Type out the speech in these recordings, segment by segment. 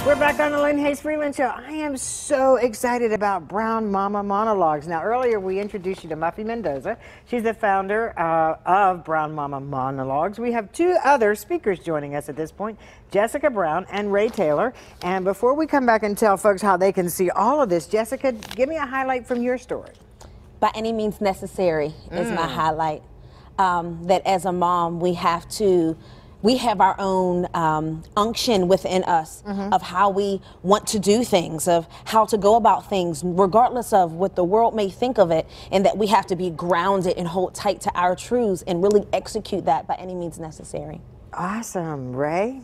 We're back on the Lynne Hayes-Freeland Show. I am so excited about Brown Mama Monologues. Now, earlier we introduced you to Muffy Mendoza. She's the founder of Brown Mama Monologues. We have two other speakers joining us at this point, Jessica Brown and Ray Taylor. And before we come back and tell folks how they can see all of this, Jessica, give me a highlight from your story. By any means necessary is my highlight. That as a mom, we have our own unction within us of how we want to do things, of how to go about things, regardless of what the world may think of it, and that we have to be grounded and hold tight to our truths and really execute that by any means necessary. Awesome. Ray?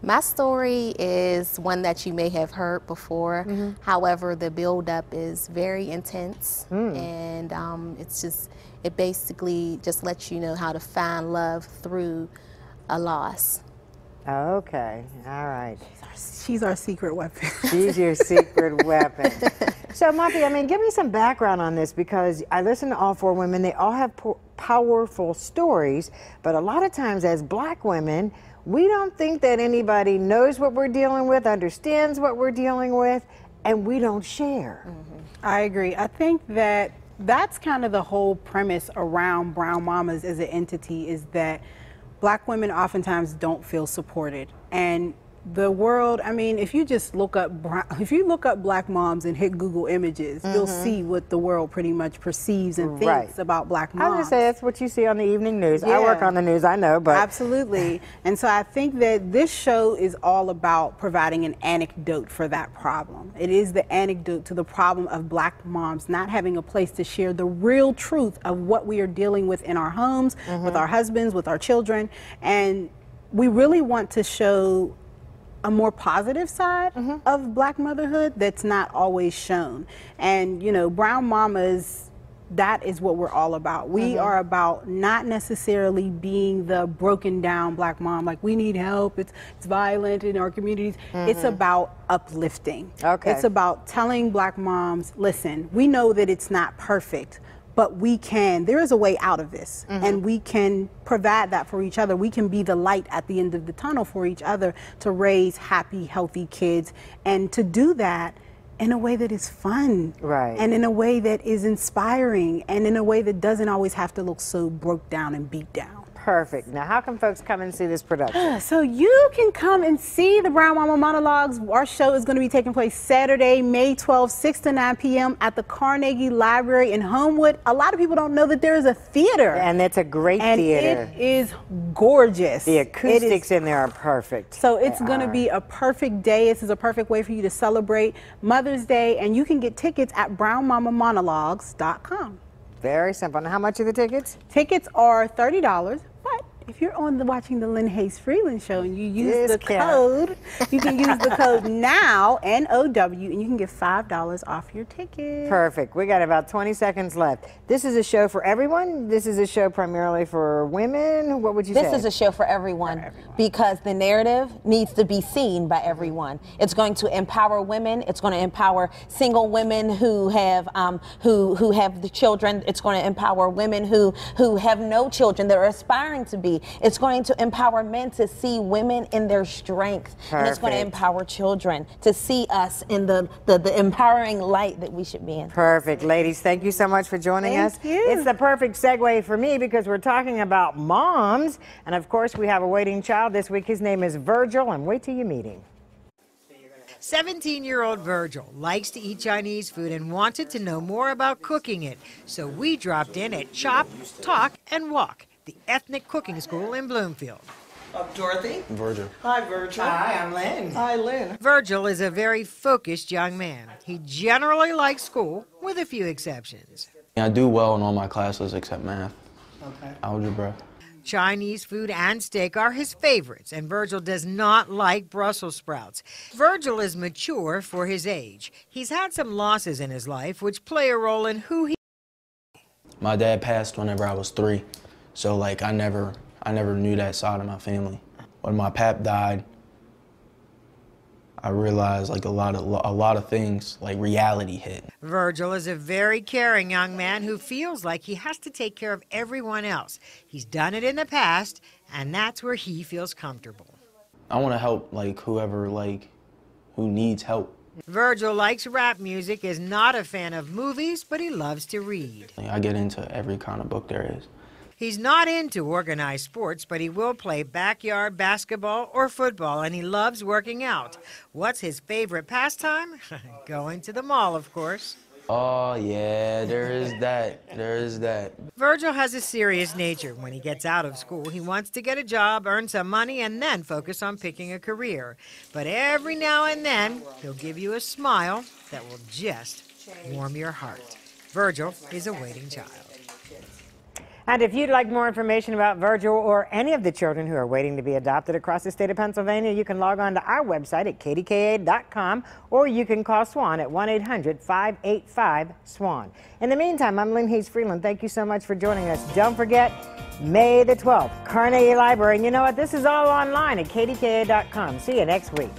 My story is one that you may have heard before. However, the build-up is very intense, and it basically just lets you know how to find love through a loss. Okay, all right. She's our secret weapon. She's your secret weapon. So, Muffy, I mean, give me some background on this, because I listen to all four women. They all have powerful stories, but a lot of times as black women, we don't think that anybody knows what we're dealing with, understands what we're dealing with, and we don't share. I agree. I think that that's kind of the whole premise around Brown Mamas as an entity, is that black women oftentimes don't feel supported. And the world, I mean, if you just look up black moms and hit Google Images, you'll see what the world pretty much perceives and thinks about black moms. I was gonna say, that's what you see on the evening news. I work on the news, I know, but. Absolutely. And so I think that this show is all about providing an anecdote for that problem. It is the anecdote to the problem of black moms not having a place to share the real truth of what we are dealing with in our homes, with our husbands, with our children. And we really want to show a more positive side of black motherhood that's not always shown. And, you know, Brown Mamas, that is what we're all about. We are about not necessarily being the broken down black mom, like we need help, it's violent in our communities. It's about uplifting. It's about telling black moms, listen, we know that it's not perfect, but there is a way out of this, and we can provide that for each other. We can be the light at the end of the tunnel for each other to raise happy, healthy kids, and to do that in a way that is fun, and in a way that is inspiring, and in a way that doesn't always have to look so broke down and beat down. Perfect. Now, how can folks come and see this production? So you can come and see the Brown Mama Monologues. Our show is going to be taking place Saturday, May 12th, 6 to 9 p.m. at the Carnegie Library in Homewood. A lot of people don't know that there is a theater. And it's a great theater. It is gorgeous. The acoustics in there are perfect. So it's going to be a perfect day. This is a perfect way for you to celebrate Mother's Day, and you can get tickets at brownmamamonologues.com. Very simple. Now, how much are the tickets? Tickets are $30. But if you're watching the Lynne Hayes-Freeland Show and you use the code, you can use the code NOW, N-O-W, and you can get $5 off your ticket. Perfect. We got about 20 seconds left. This is a show for everyone? This is a show primarily for women? What would you say? This is a show for everyone, because the narrative needs to be seen by everyone. It's going to empower women. It's going to empower single women who have the children. It's going to empower women who have no children that are aspiring to be. It's going to empower men to see women in their strength. And it's going to empower children to see us in the empowering light that we should be in. Perfect. Ladies, thank you so much for joining us. Thank you. It's the perfect segue for me, because we're talking about moms. And of course, we have a waiting child this week. His name is Virgil, and wait till you meet him. 17-year-old Virgil likes to eat Chinese food and wanted to know more about cooking it. So we dropped in at Chop, Talk, and Walk, the ethnic cooking school in Bloomfield. Dorothy. Virgil. Hi, Virgil. Hi, I'm Lynn. Hi, Lynn. Virgil is a very focused young man. He generally likes school, with a few exceptions. I do well in all my classes except math, algebra. Chinese food and steak are his favorites, and Virgil does not like Brussels sprouts. Virgil is mature for his age. He's had some losses in his life, which play a role in who he is. My dad passed whenever I was 3, so like I never knew that side of my family. When my pap died, I realized like a lot of things, like reality hit. Virgil is a very caring young man who feels like he has to take care of everyone else. He's done it in the past, and that's where he feels comfortable. I want to help like whoever who needs help. Virgil likes rap music, is not a fan of movies, but he loves to read. I get into every kind of book there is. He's not into organized sports, but he will play backyard basketball or football, and he loves working out. What's his favorite pastime? Going to the mall, of course. Oh, yeah, there is that. There is that. Virgil has a serious nature. When he gets out of school, he wants to get a job, earn some money, and then focus on picking a career. But every now and then, he'll give you a smile that will just warm your heart. Virgil is a waiting child. And if you'd like more information about Virgil or any of the children who are waiting to be adopted across the state of Pennsylvania, you can log on to our website at kdka.com, or you can call SWAN at 1-800-585-SWAN. In the meantime, I'm Lynne Hayes-Freeland. Thank you so much for joining us. Don't forget, May the 12th, Carnegie Library. And you know what? This is all online at kdka.com. See you next week.